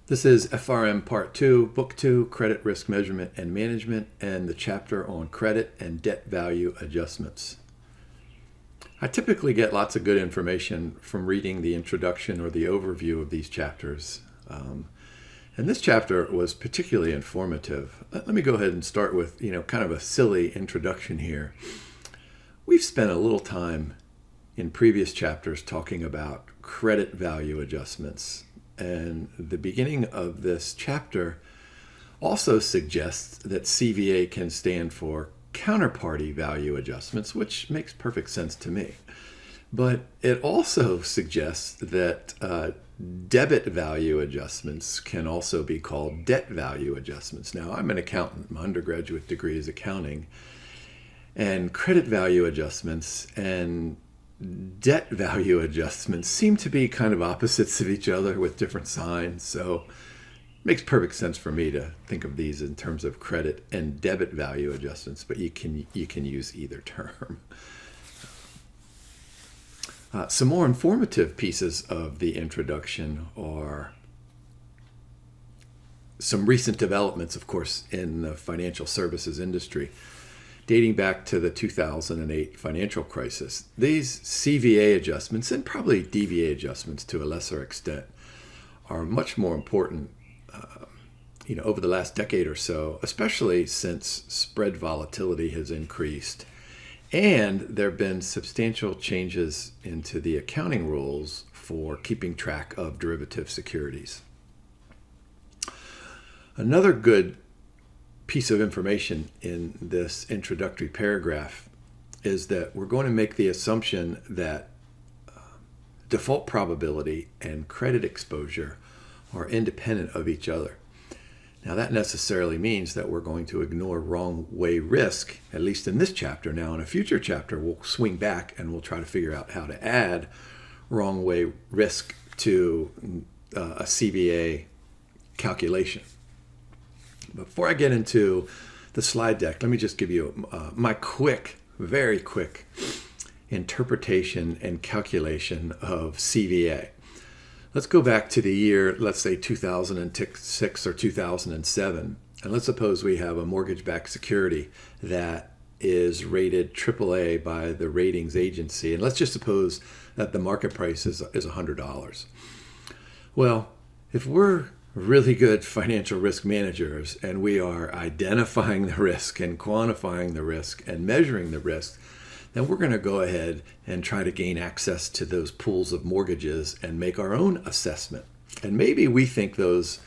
This is FRM Part 2, Book 2, Credit Risk Measurement and Management, and the chapter on credit and debt value adjustments. I typically get lots of good information from reading the introduction or the overview of these chapters. And this chapter was particularly informative. Let me go ahead and start with, kind of a silly introduction here. We've spent a little time in previous chapters talking about credit value adjustments. And the beginning of this chapter also suggests that CVA can stand for counterparty value adjustments, which makes perfect sense to me. But it also suggests that debit value adjustments can also be called debt value adjustments. Now, I'm an accountant. My undergraduate degree is accounting. And credit value adjustments and debt value adjustments seem to be kind of opposites of each other with different signs. So it makes perfect sense for me to think of these in terms of credit and debit value adjustments, but you can use either term. Some more informative pieces of the introduction are some recent developments, of course, in the financial services industry, dating back to the 2008 financial crisis. These CVA adjustments, and probably DVA adjustments to a lesser extent, are much more important over the last decade or so, especially since spread volatility has increased. And there have been substantial changes into the accounting rules for keeping track of derivative securities. Another good piece of information in this introductory paragraph is that we're going to make the assumption that default probability and credit exposure are independent of each other. Now, that necessarily means that we're going to ignore wrong way risk, at least in this chapter. Now, in a future chapter, we'll swing back and we'll try to figure out how to add wrong way risk to a CVA calculation. Before I get into the slide deck, let me just give you my very quick interpretation and calculation of CVA. Let's go back to the year, let's say 2006 or 2007, and let's suppose we have a mortgage-backed security that is rated AAA by the ratings agency, and let's just suppose that the market price is $100. Well, if we're really good financial risk managers and we are identifying the risk and quantifying the risk and measuring the risk, then we're going to go ahead and try to gain access to those pools of mortgages and make our own assessment. And maybe we think that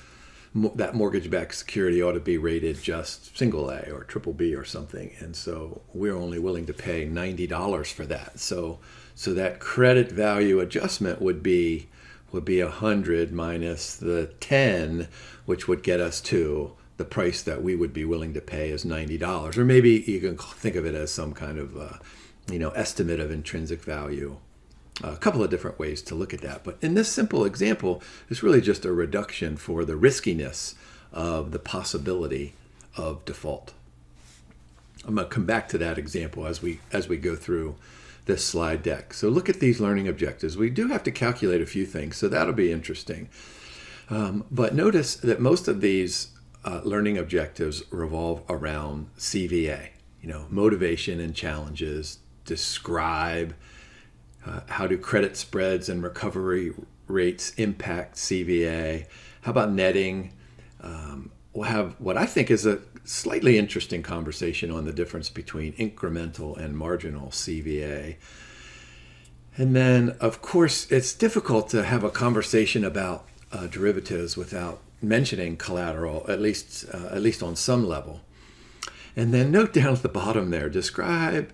mortgage-backed security ought to be rated just single A or triple B or something. And so we're only willing to pay $90 for that. So that credit value adjustment would be 100 minus the 10, which would get us to the price that we would be willing to pay is $90. Or maybe you can think of it as some kind of estimate of intrinsic value. A couple of different ways to look at that. But in this simple example, it's really just a reduction for the riskiness of the possibility of default. I'm going to come back to that example as we go through this slide deck. So look at these learning objectives. We do have to calculate a few things, so that'll be interesting. But notice that most of these learning objectives revolve around CVA. Motivation and challenges, describe how do credit spreads and recovery rates impact CVA. How about netting? We'll have what I think is a slightly interesting conversation on the difference between incremental and marginal CVA. And then, of course, it's difficult to have a conversation about derivatives without mentioning collateral, at least on some level. And then note down at the bottom there, describe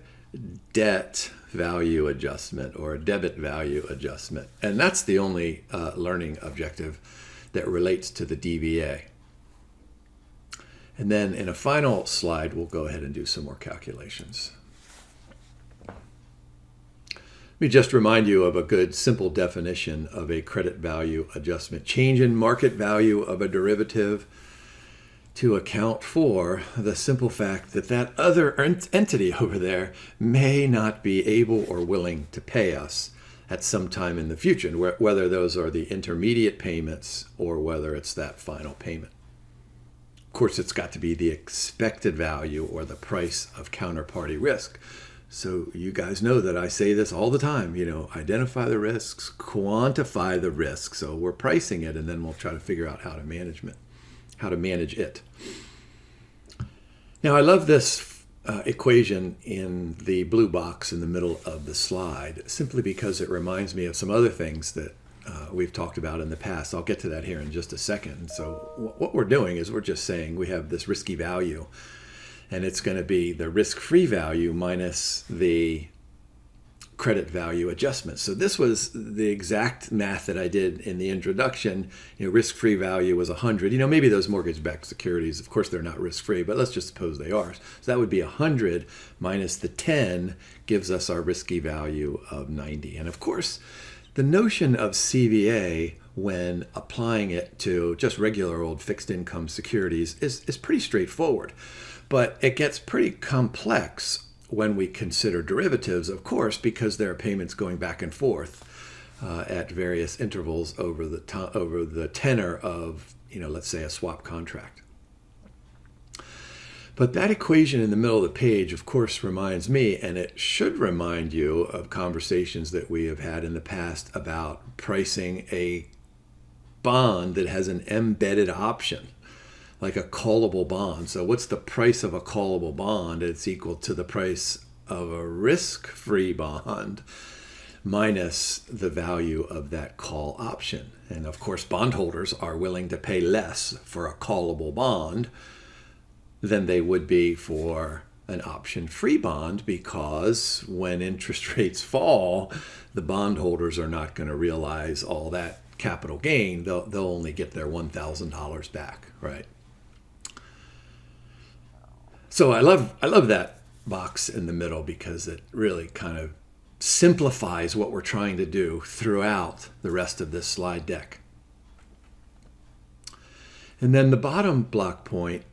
debt value adjustment or debit value adjustment. And that's the only learning objective that relates to the DVA. And then in a final slide, we'll go ahead and do some more calculations. Let me just remind you of a good simple definition of a credit value adjustment. Change in market value of a derivative to account for the simple fact that that other entity over there may not be able or willing to pay us at some time in the future, whether those are the intermediate payments or whether it's that final payment. Of course, it's got to be the expected value or the price of counterparty risk. So you guys know that I say this all the time, identify the risks, quantify the risk. So we're pricing it, and then we'll try to figure out how to manage it. Now, I love this equation in the blue box in the middle of the slide, simply because it reminds me of some other things that we've talked about in the past. I'll get to that here in just a second. So what we're doing is we're just saying we have this risky value, and it's going to be the risk-free value minus the credit value adjustment. So this was the exact math that I did in the introduction. Risk-free value was 100. Maybe those mortgage-backed securities, of course, they're not risk-free, but let's just suppose they are. So that would be 100 minus the 10 gives us our risky value of 90. And of course, the notion of CVA when applying it to just regular old fixed income securities is pretty straightforward. But it gets pretty complex when we consider derivatives, of course, because there are payments going back and forth at various intervals over the tenor of, let's say a swap contract. But that equation in the middle of the page, of course, reminds me, and it should remind you of conversations that we have had in the past about pricing a bond that has an embedded option, like a callable bond. So what's the price of a callable bond? It's equal to the price of a risk-free bond minus the value of that call option. And of course, bondholders are willing to pay less for a callable bond than they would be for an option-free bond, because when interest rates fall, the bondholders are not going to realize all that capital gain. They'll only get their $1,000 back, right? So I love that box in the middle, because it really kind of simplifies what we're trying to do throughout the rest of this slide deck. And then the bottom block point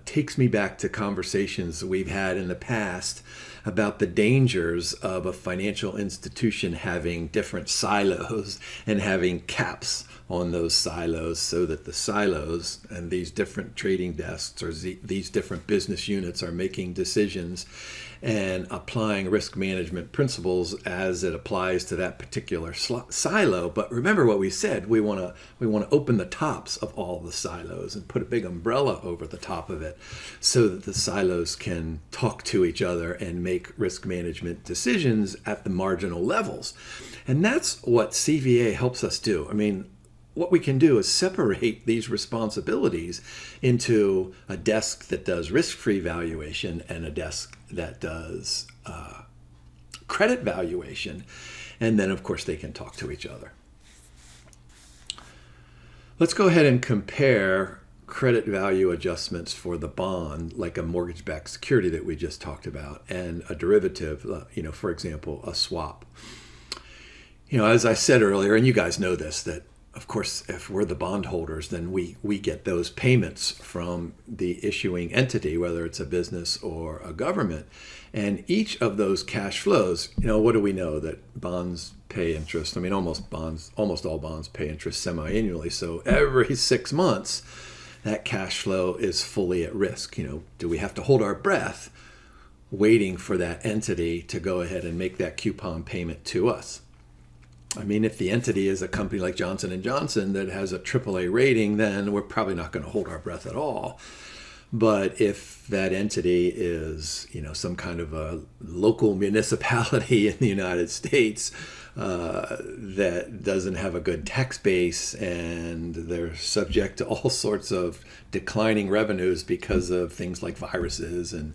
takes me back to conversations we've had in the past about the dangers of a financial institution having different silos and having caps on those silos, so that the silos and these different trading desks or these different business units are making decisions and applying risk management principles as it applies to that particular silo. But remember what we said, we want to open the tops of all the silos and put a big umbrella over the top of it so that the silos can talk to each other and make risk management decisions at the marginal levels. And that's what CVA helps us do. I mean, what we can do is separate these responsibilities into a desk that does risk-free valuation and a desk that does credit valuation. And then, of course, they can talk to each other. Let's go ahead and compare credit value adjustments for the bond, like a mortgage-backed security that we just talked about, and a derivative, for example, a swap. As I said earlier, and you guys know this, that of course, if we're the bondholders, then we get those payments from the issuing entity, whether it's a business or a government. And each of those cash flows, what do we know? That bonds pay interest. I mean, almost all bonds pay interest semi-annually. So every 6 months, that cash flow is fully at risk. Do we have to hold our breath waiting for that entity to go ahead and make that coupon payment to us? I mean, if the entity is a company like Johnson & Johnson that has a AAA rating, then we're probably not going to hold our breath at all. But if that entity is, some kind of a local municipality in the United States that doesn't have a good tax base, and they're subject to all sorts of declining revenues because of things like viruses and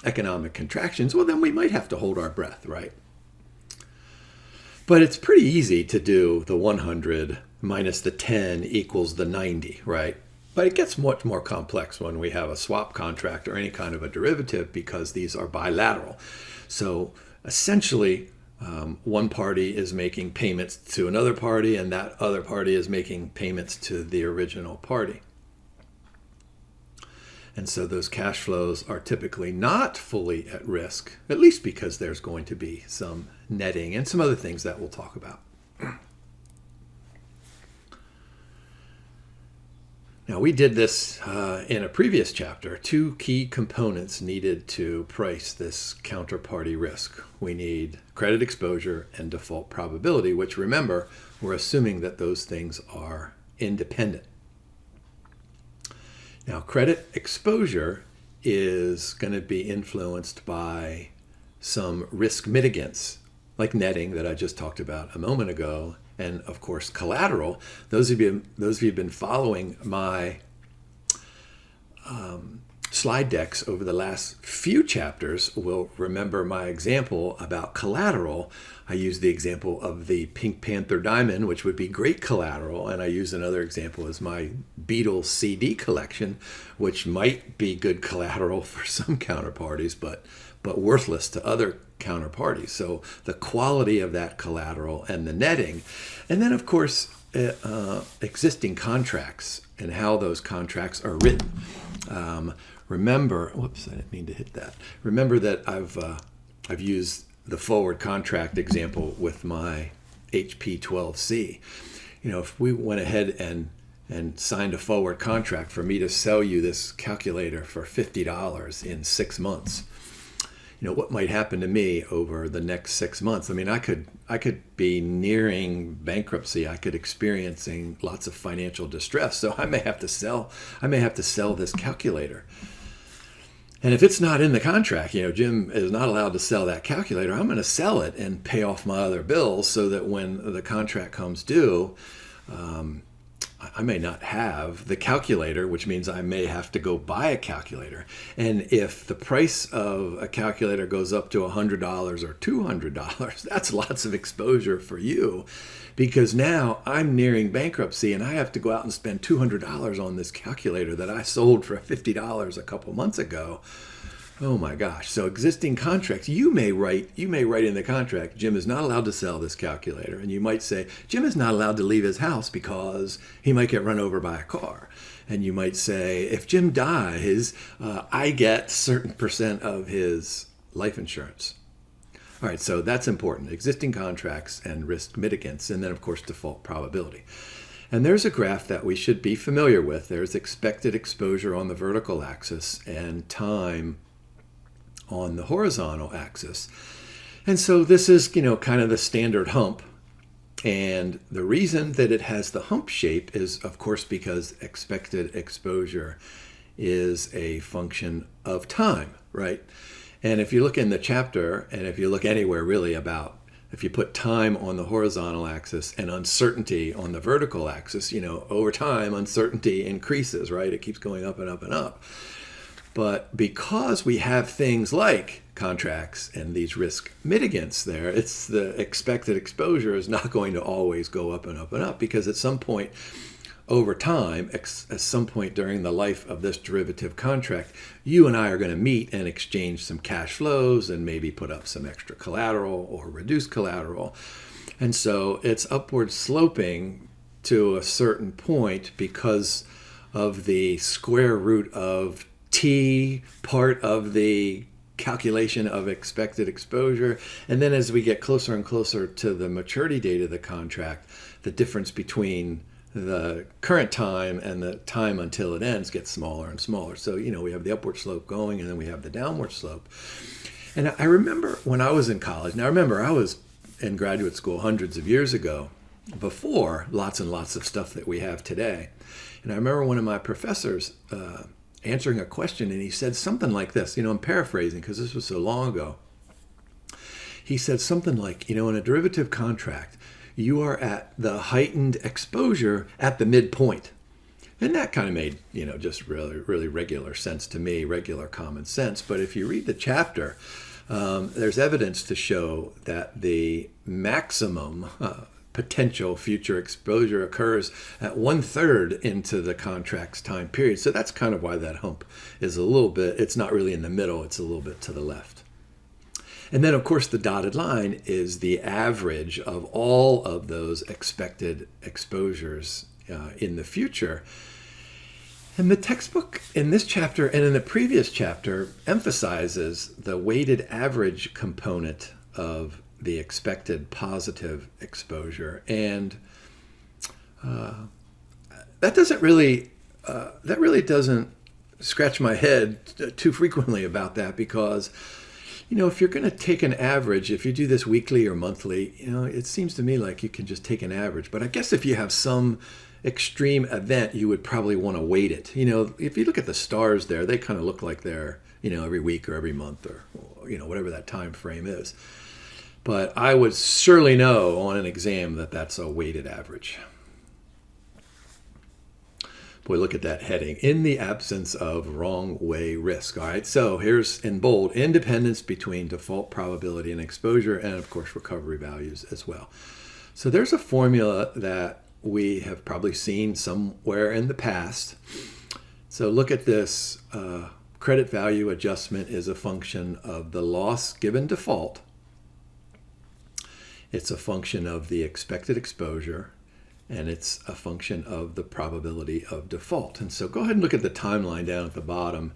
economic contractions, well, then we might have to hold our breath, right? But it's pretty easy to do the 100 minus the 10 equals the 90, right? But it gets much more complex when we have a swap contract or any kind of a derivative, because these are bilateral. So essentially, one party is making payments to another party, and that other party is making payments to the original party. And so those cash flows are typically not fully at risk, at least because there's going to be some netting and some other things that we'll talk about. Now, we did this in a previous chapter. Two key components needed to price this counterparty risk. We need credit exposure and default probability, which, remember, we're assuming that those things are independent. Now, credit exposure is going to be influenced by some risk mitigants, like netting that I just talked about a moment ago, and of course collateral. Those of you who've been following my slide decks over the last few chapters will remember my example about collateral. I used the example of the Pink Panther diamond, which would be great collateral, and I used another example as my Beatles CD collection, which might be good collateral for some counterparties, but worthless to other counterparties. So the quality of that collateral and the netting, and then of course existing contracts and how those contracts are written. Remember, whoops, I didn't mean to hit that. Remember that I've used the forward contract example with my HP12C. You know, if we went ahead and signed a forward contract for me to sell you this calculator for $50 in 6 months, you know, what might happen to me over the next 6 months? I mean, I could be nearing bankruptcy. I could experiencing lots of financial distress. So I may have to sell this calculator. And if it's not in the contract, you know, Jim is not allowed to sell that calculator, I'm going to sell it and pay off my other bills so that when the contract comes due, I may not have the calculator, which means I may have to go buy a calculator. And if the price of a calculator goes up to $100 or $200, that's lots of exposure for you, because now I'm nearing bankruptcy and I have to go out and spend $200 on this calculator that I sold for $50 a couple months ago. Oh my gosh. So existing contracts, you may write in the contract, Jim is not allowed to sell this calculator. And you might say, Jim is not allowed to leave his house because he might get run over by a car. And you might say, if Jim dies, I get certain percent of his life insurance. All right, so that's important. Existing contracts and risk mitigants, and then of course default probability. And there's a graph that we should be familiar with. There's expected exposure on the vertical axis and time on the horizontal axis. And so this is, you know, kind of the standard hump. And the reason that it has the hump shape is, of course, because expected exposure is a function of time, right? And if you look in the chapter, and if you look anywhere really about, if you put time on the horizontal axis and uncertainty on the vertical axis, you know, over time, uncertainty increases, right? It keeps going up and up and up. But because we have things like contracts and these risk mitigants there, it's the expected exposure is not going to always go up and up and up, because at some point over time, at some point during the life of this derivative contract, you and I are going to meet and exchange some cash flows and maybe put up some extra collateral or reduce collateral. And so it's upward sloping to a certain point because of the square root of T part of the calculation of expected exposure. And then as we get closer and closer to the maturity date of the contract, the difference between the current time and the time until it ends gets smaller and smaller. So, you know, we have the upward slope going and then we have the downward slope. And I remember when I was in college, now remember I was in graduate school hundreds of years ago, before lots and lots of stuff that we have today. And I remember one of my professors answering a question, and he said something like this, you know, I'm paraphrasing because this was so long ago. He said something like, you know, in a derivative contract, you are at the heightened exposure at the midpoint. And that kind of made, you know, just really, really regular sense to me, regular common sense. But if you read the chapter, there's evidence to show that the maximum potential future exposure occurs at 1/3 into the contract's time period. So that's kind of why that hump is a little bit, it's not really in the middle, it's a little bit to the left. And then, of course, the dotted line is the average of all of those expected exposures in the future. And the textbook in this chapter and in the previous chapter emphasizes the weighted average component of the expected positive exposure. And that really doesn't scratch my head too frequently about that, because if you're going to take an average, if you do this weekly or monthly, it seems to me like you can just take an average. But I guess if you have some extreme event, you would probably want to weight it. If you look at the stars there, they kind of look like they're, every week or every month or, whatever that time frame is. But I would surely know on an exam that that's a weighted average. Boy, look at that heading. In the absence of wrong way risk. All right, so here's in bold, independence between default probability and exposure, and of course recovery values as well. So there's a formula that we have probably seen somewhere in the past. So look at this. Credit value adjustment is a function of the loss given default. It's a function of the expected exposure, and it's a function of the probability of default. And so go ahead and look at the timeline down at the bottom.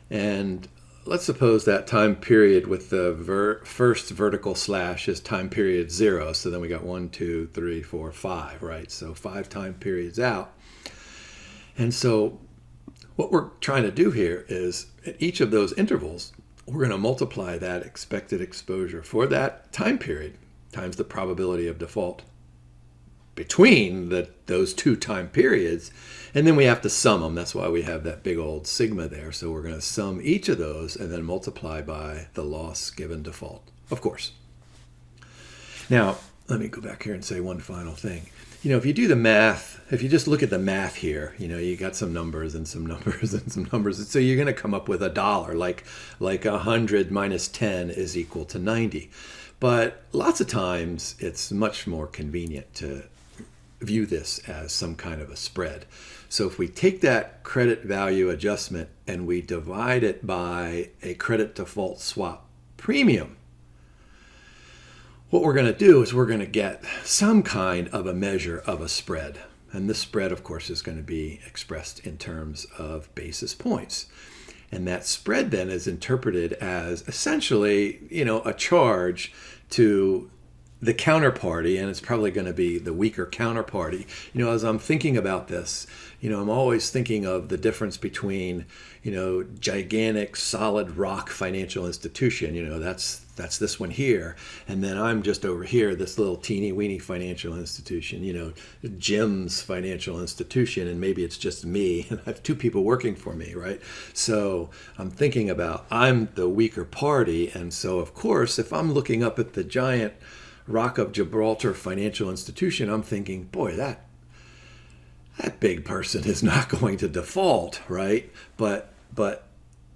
And let's suppose that time period with the first vertical slash is time period 0. So then we got 1, 2, 3, 4, 5, right? So 5 time periods out. And so what we're trying to do here is at each of those intervals, we're going to multiply that expected exposure for that time period times the probability of default between those 2 time periods, and then we have to sum them. That's why we have that big old sigma there. So we're going to sum each of those and then multiply by the loss given default, of course. Now, let me go back here and say one final thing. If you do the math, if you just look at the math here, you got some numbers and some numbers and some numbers. So you're going to come up with $1, like 100 minus 10 is equal to 90. But lots of times it's much more convenient to view this as some kind of a spread. So if we take that credit value adjustment and we divide it by a credit default swap premium, what we're going to do is we're going to get some kind of a measure of a spread. And this spread, of course, is going to be expressed in terms of basis points. And that spread then is interpreted as essentially, a charge to the counterparty, and it's probably going to be the weaker counterparty. As I'm thinking about this, I'm always thinking of the difference between, gigantic solid rock financial institution, that's this one here, and then I'm just over here, this little teeny weeny financial institution, Jim's financial institution, and maybe it's just me, and I have 2 people working for me, right? So I'm thinking about I'm the weaker party, and so of course, if I'm looking up at the giant Rock of Gibraltar financial institution, I'm thinking, boy, that big person is not going to default, right? But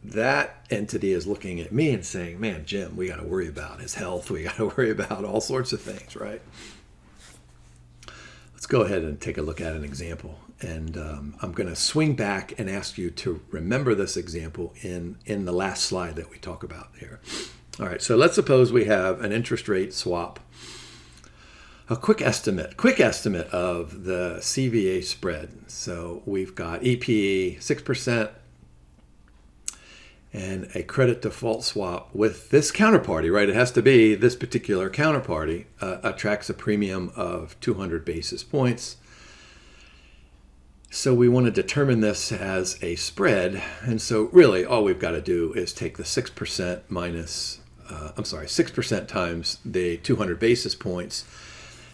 that entity is looking at me and saying, man, Jim, we got to worry about his health. We got to worry about all sorts of things, right? Let's go ahead and take a look at an example. And I'm going to swing back and ask you to remember this example in the last slide that we talk about here. All right, so let's suppose we have an interest rate swap. A quick estimate of the CVA spread. So we've got EPE 6% and a credit default swap with this counterparty, right? It has to be this particular counterparty, attracts a premium of 200 basis points. So we want to determine this as a spread. And so really all we've got to do is take the 6% minus, 6% times the 200 basis points.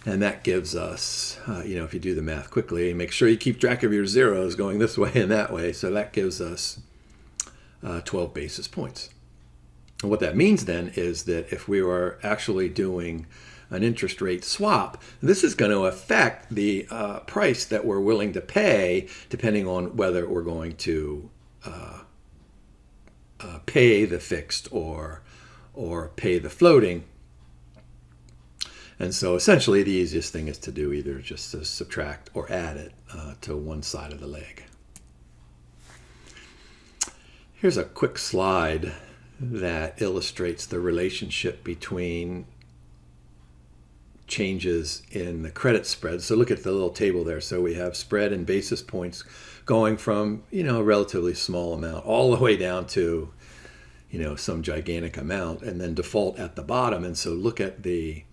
And that gives us, if you do the math quickly, make sure you keep track of your zeros going this way and that way. So that gives us 12 basis points. And what that means then is that if we were actually doing an interest rate swap, this is going to affect the price that we're willing to pay, depending on whether we're going to pay the fixed or pay the floating. And so essentially the easiest thing is to do either just to subtract or add it to one side of the leg. Here's a quick slide that illustrates the relationship between changes in the credit spread. So look at the little table there. So we have spread and basis points going from, a relatively small amount all the way down to, some gigantic amount, and then default at the bottom. And so look at the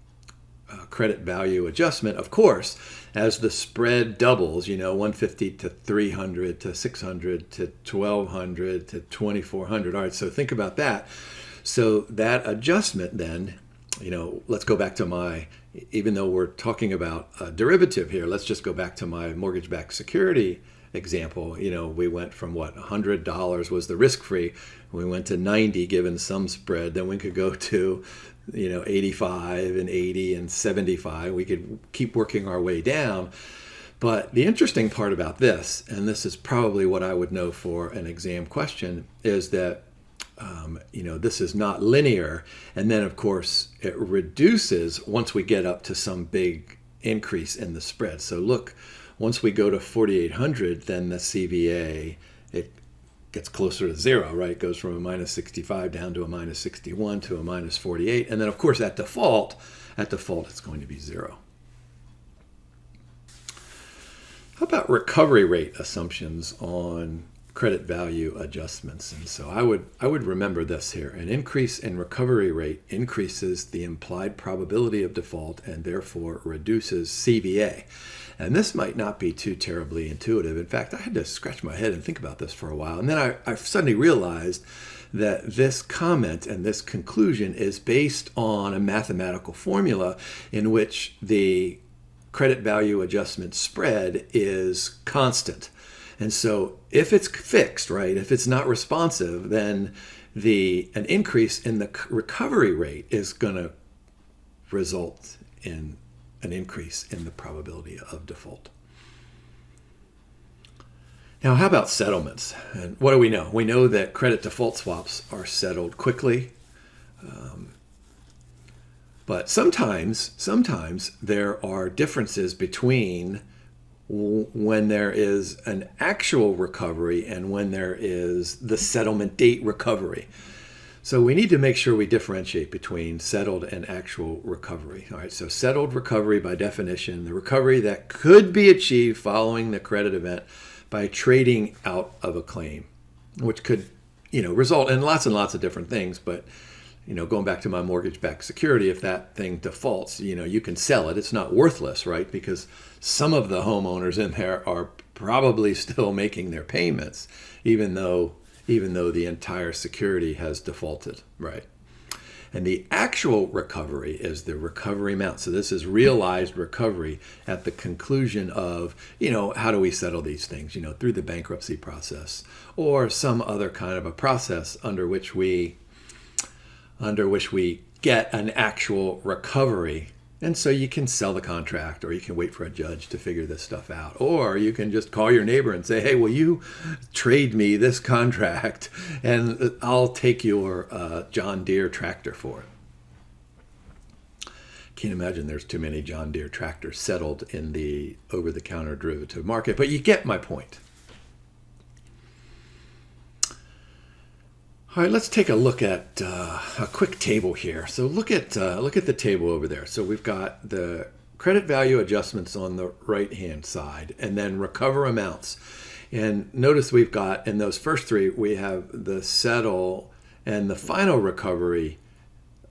credit value adjustment. Of course, as the spread doubles, 150 to 300 to 600 to 1200 to 2400. All right, so think about that. So that adjustment then, let's go back to even though we're talking about a derivative here, let's just go back to my mortgage-backed security example. We went from $100 was the risk-free. We went to 90 given some spread. Then we could go to 85 and 80 and 75. We could keep working our way down. But the interesting part about this, and this is probably what I would know for an exam question, is that this is not linear. And then, of course, it reduces once we get up to some big increase in the spread. So look, once we go to 4,800, then the CVA, it gets closer to zero, right? It goes from a minus 65 down to a minus 61 to a minus 48. And then, of course, at default, it's going to be zero. How about recovery rate assumptions on credit value adjustments? And so I would remember this here. An increase in recovery rate increases the implied probability of default and therefore reduces CVA. And this might not be too terribly intuitive. In fact, I had to scratch my head and think about this for a while. And then I suddenly realized that this comment and this conclusion is based on a mathematical formula in which the credit value adjustment spread is constant. And so if it's fixed, right, if it's not responsive, then an increase in the recovery rate is going to result in an increase in the probability of default. Now, how about settlements? And what do we know? We know that credit default swaps are settled quickly. But sometimes there are differences between when there is an actual recovery and when there is the settlement date recovery. So we need to make sure we differentiate between settled and actual recovery. All right, so settled recovery by definition, the recovery that could be achieved following the credit event by trading out of a claim, which could, result in lots and lots of different things. But, going back to my mortgage-backed security, if that thing defaults, you can sell it. It's not worthless, right? Because some of the homeowners in there are probably still making their payments, even though the entire security has defaulted, right? And the actual recovery is the recovery amount. So this is realized recovery at the conclusion of, how do we settle these things, through the bankruptcy process or some other kind of a process under which we get an actual recovery. And so you can sell the contract, or you can wait for a judge to figure this stuff out. Or you can just call your neighbor and say, hey, will you trade me this contract and I'll take your John Deere tractor for it. Can't imagine there's too many John Deere tractors settled in the over-the-counter derivative market, but you get my point. All right, let's take a look at a quick table here. So look at the table over there. So we've got the credit value adjustments on the right-hand side, and then recover amounts. And notice we've got, in those first three, we have the settle and the final recovery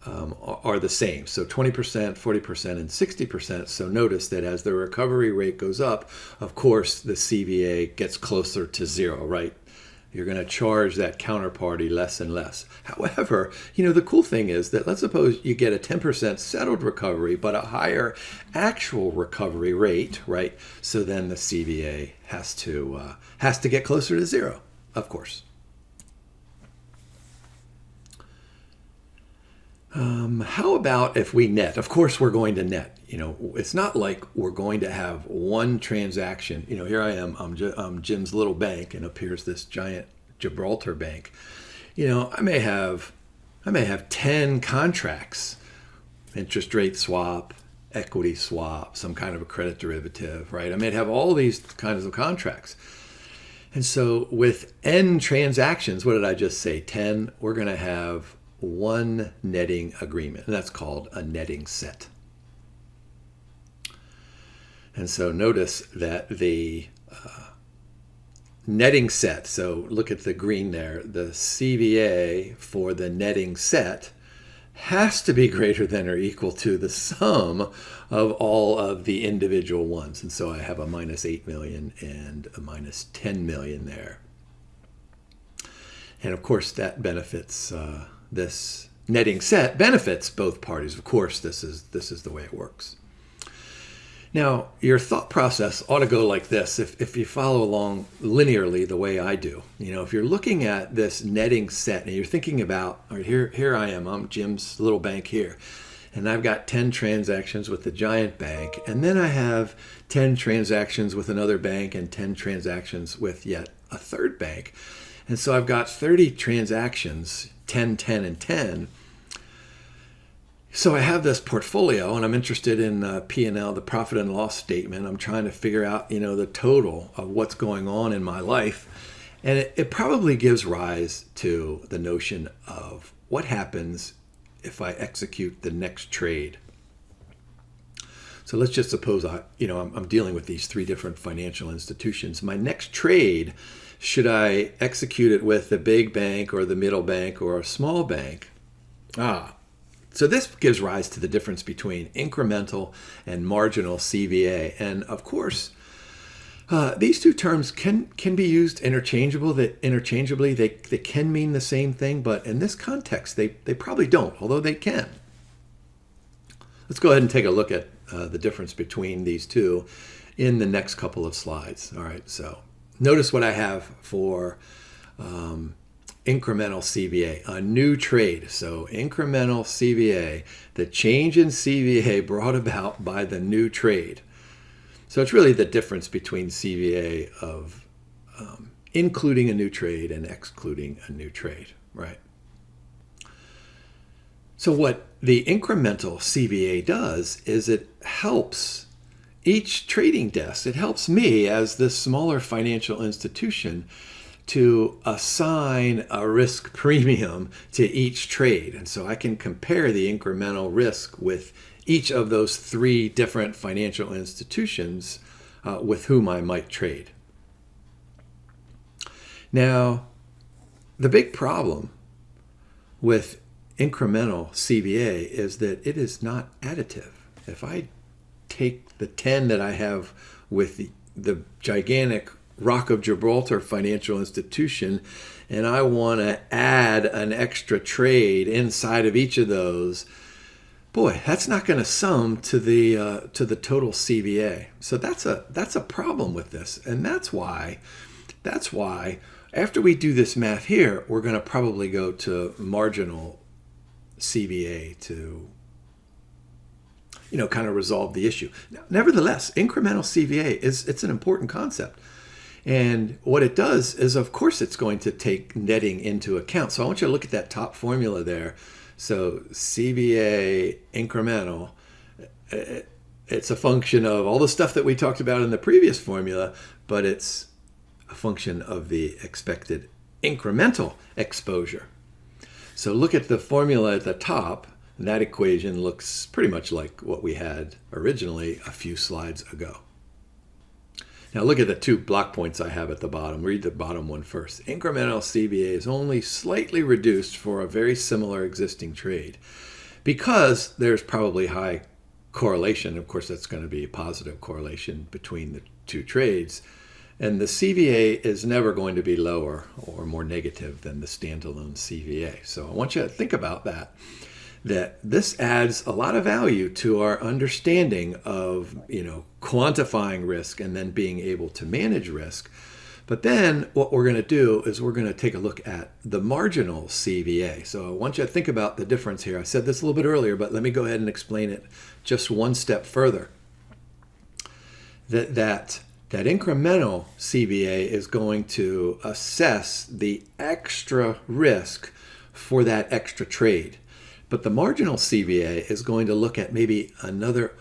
are the same. So 20%, 40%, and 60%. So notice that as the recovery rate goes up, of course, the CVA gets closer to zero, right? You're going to charge that counterparty less and less. However, the cool thing is that let's suppose you get a 10% settled recovery, but a higher actual recovery rate, right? So then the CVA has to get closer to zero, of course. How about if we net? Of course, we're going to net. It's not like we're going to have one transaction. Here I am. I'm Jim's little bank, and up here's this giant Gibraltar bank. I may have 10 contracts: interest rate swap, equity swap, some kind of a credit derivative, right? I may have all these kinds of contracts. And so with n transactions, what did I just say? 10. We're going to have one netting agreement, and that's called a netting set. And so notice that the netting set, so look at the green there, the CVA for the netting set has to be greater than or equal to the sum of all of the individual ones. And so I have a minus 8 million and a minus 10 million there. And of course that benefits, this netting set benefits both parties. Of course, this is the way it works. Now, your thought process ought to go like this if you follow along linearly the way I do. If you're looking at this netting set and you're thinking about, all right, here I am, I'm Jim's little bank here, and I've got 10 transactions with the giant bank, and then I have 10 transactions with another bank and 10 transactions with yet a third bank. And so I've got 30 transactions, 10, 10, and 10. So I have this portfolio, and I'm interested in P&L, the profit and loss statement. I'm trying to figure out, the total of what's going on in my life. And it probably gives rise to the notion of what happens if I execute the next trade. So let's just suppose I'm dealing with these three different financial institutions. My next trade, should I execute it with the big bank or the middle bank or a small bank? So this gives rise to the difference between incremental and marginal CVA. And of course, these two terms can be used interchangeably. They can mean the same thing, but in this context, they probably don't, although they can. Let's go ahead and take a look at the difference between these two in the next couple of slides. All right, so notice what I have for incremental CVA, a new trade. So incremental CVA, the change in CVA brought about by the new trade. So it's really the difference between CVA of including a new trade and excluding a new trade, right? So what the incremental CVA does is it helps each trading desk. It helps me as this smaller financial institution to assign a risk premium to each trade. And so I can compare the incremental risk with each of those three different financial institutions with whom I might trade. Now, the big problem with incremental CVA is that it is not additive. If I take the 10 that I have with the gigantic Rock of Gibraltar financial institution, and I want to add an extra trade inside of each of those, boy, that's not going to sum to the total CVA. So that's a problem with this, and that's why after we do this math here, we're going to probably go to marginal CVA to kind of resolve the issue. Now, nevertheless, incremental CVA it's an important concept. And what it does is, of course, it's going to take netting into account. So I want you to look at that top formula there. So CVA incremental, it's a function of all the stuff that we talked about in the previous formula, but it's a function of the expected incremental exposure. So look at the formula at the top. That equation looks pretty much like what we had originally a few slides ago. Now look at the two block points I have at the bottom. Read the bottom one first. Incremental CVA is only slightly reduced for a very similar existing trade because there's probably high correlation. Of course, that's going to be a positive correlation between the two trades. And the CVA is never going to be lower or more negative than the standalone CVA. So I want you to think about that this adds a lot of value to our understanding of, quantifying risk and then being able to manage risk. But then what we're going to do is we're going to take a look at the marginal CVA. So I want you to think about the difference here. I said this a little bit earlier, but let me go ahead and explain it just one step further. That incremental CVA is going to assess the extra risk for that extra trade. But the marginal CVA is going to look at maybe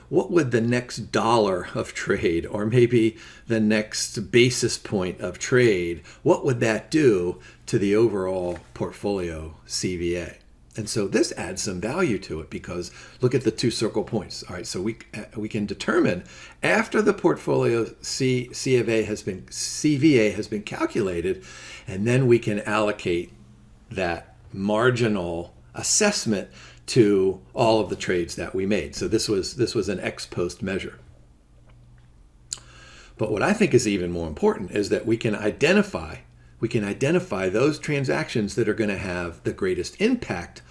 what would the next dollar of trade or maybe the next basis point of trade, what would that do to the overall portfolio CVA? And so this adds some value to it because look at the two circle points. All right, so we can determine after the portfolio CVA has been calculated, and then we can allocate that marginal assessment to all of the trades that we made. So this was an ex post measure. But what I think is even more important is that we can identify those transactions that are going to have the greatest impact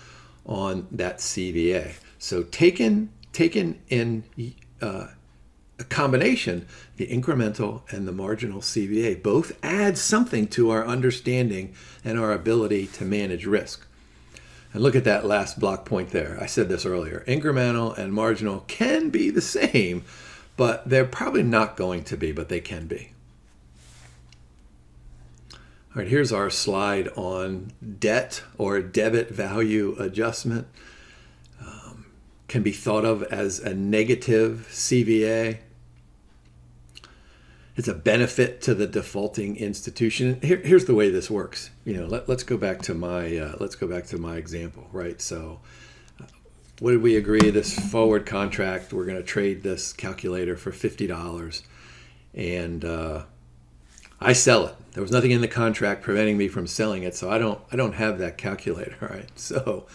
on that CVA. So taken in a combination, the incremental and the marginal CVA both add something to our understanding and our ability to manage risk. And look at that last block point there. I said this earlier. Incremental and marginal can be the same, but they're probably not going to be, but they can be. All right, here's our slide on debt or debit value adjustment. Can be thought of as a negative CVA. It's a benefit to the defaulting institution. Here's the way this works. Let's go back to my example, right? So, what did we agree? This forward contract, we're going to trade this calculator for $50, and I sell it. There was nothing in the contract preventing me from selling it, so I don't have that calculator, right? So,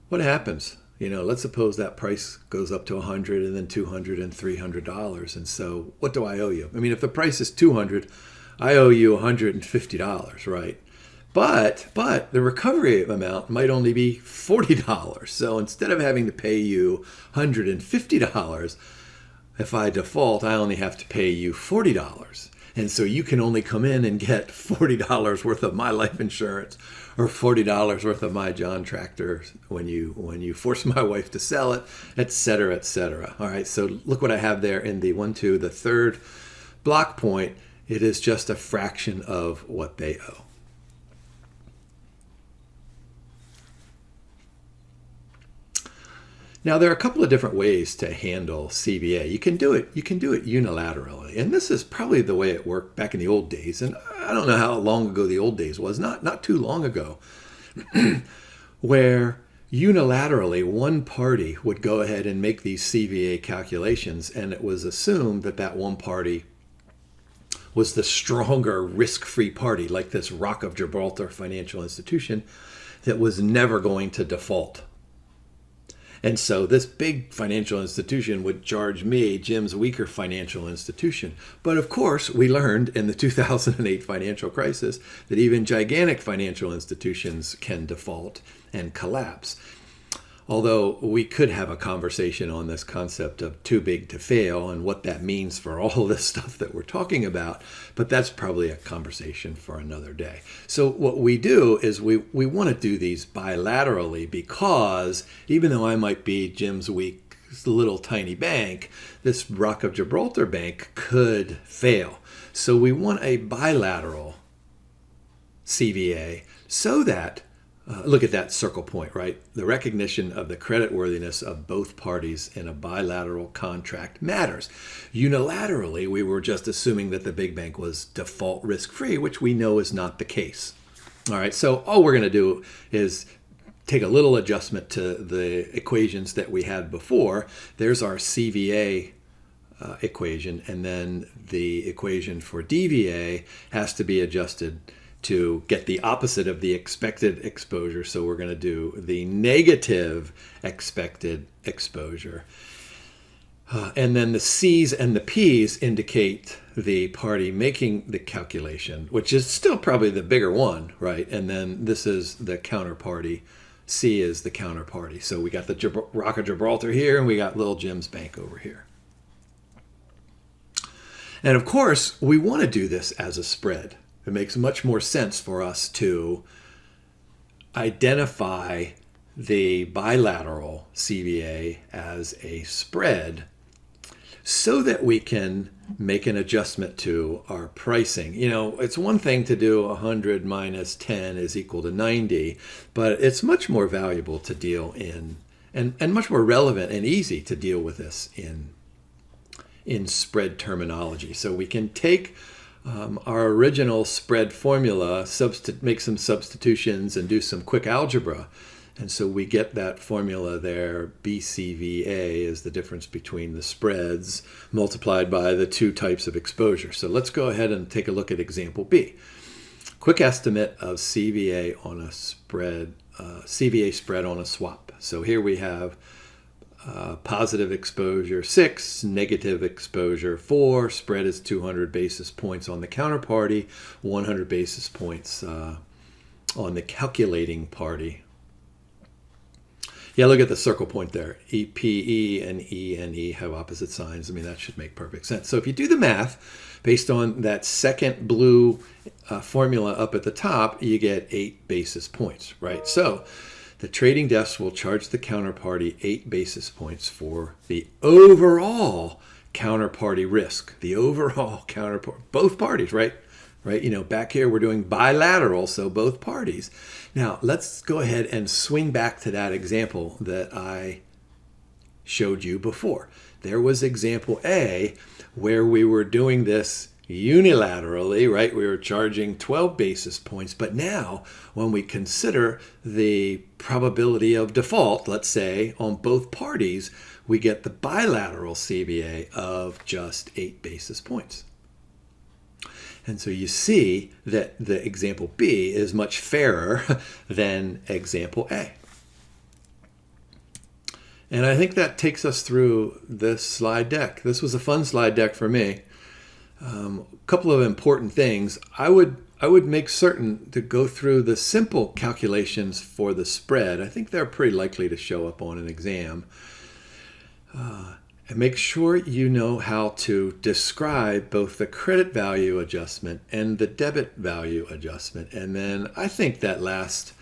what happens? Let's suppose that price goes up to $100 and then $200 and $300. And so what do I owe you? I mean, if the price is $200, I owe you $150, right? But the recovery amount might only be $40. So instead of having to pay you $150, if I default, I only have to pay you $40. And so you can only come in and get $40 worth of my life insurance or $40 worth of my John tractor when you force my wife to sell it, et cetera, et cetera. All right, so look what I have there in the third block point. It is just a fraction of what they owe. Now, there are a couple of different ways to handle CVA. You can do it unilaterally, and this is probably the way it worked back in the old days. And I don't know how long ago the old days was, not too long ago, where unilaterally one party would go ahead and make these CVA calculations, and it was assumed that one party was the stronger risk-free party, like this Rock of Gibraltar financial institution that was never going to default. And so this big financial institution would charge me, Jim's weaker financial institution. But of course, we learned in the 2008 financial crisis that even gigantic financial institutions can default and collapse. Although we could have a conversation on this concept of too big to fail and what that means for all this stuff that we're talking about, but that's probably a conversation for another day. So what we do is we want to do these bilaterally because even though I might be Jim's weak little tiny bank, this Rock of Gibraltar bank could fail. So we want a bilateral CVA so that look at that circle point, right? The recognition of the creditworthiness of both parties in a bilateral contract matters. Unilaterally, we were just assuming that the big bank was default risk-free, which we know is not the case. All right, so all we're going to do is take a little adjustment to the equations that we had before. There's our CVA equation, and then the equation for DVA has to be adjusted to get the opposite of the expected exposure. So we're going to do the negative expected exposure. And then the C's and the P's indicate the party making the calculation, which is still probably the bigger one, right? And then this is the counterparty. C is the counterparty. So we got the Rock of Gibraltar here, and we got Little Jim's bank over here. And of course, we want to do this as a spread. It makes much more sense for us to identify the bilateral CVA as a spread so that we can make an adjustment to our pricing. It's one thing to do 100 minus 10 is equal to 90, but it's much more valuable to deal in, and much more relevant and easy to deal with this in spread terminology. So we can take our original spread formula, make some substitutions and do some quick algebra. And so we get that formula there. BCVA is the difference between the spreads multiplied by the two types of exposure. So let's go ahead and take a look at example B. Quick estimate of CVA on a spread, CVA spread on a swap. So here we have positive exposure 6, negative exposure 4. Spread is 200 basis points on the counterparty, 100 basis points on the calculating party. Yeah, look at the circle point there. EPE and ENE have opposite signs. I mean, that should make perfect sense. So if you do the math based on that second blue formula up at the top, you get 8 basis points, right? So the trading desk will charge the counterparty 8 basis points for the overall counterparty risk. The overall counterparty, both parties, right? Right? You know, back here we're doing bilateral, so both parties. Now, let's go ahead and swing back to that example that I showed you before. There was example A where we were doing this unilaterally, right? We were charging 12 basis points, but now when we consider the probability of default, let's say, on both parties, we get the bilateral CVA of just 8 basis points. And so you see that the example B is much fairer than example A. And I think that takes us through this slide deck. This was a fun slide deck for me. A couple of important things. I would make certain to go through the simple calculations for the spread. I think they're pretty likely to show up on an exam. And make sure you know how to describe both the credit value adjustment and the debit value adjustment. And then I think that last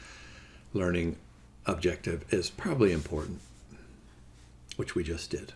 learning objective is probably important, which we just did.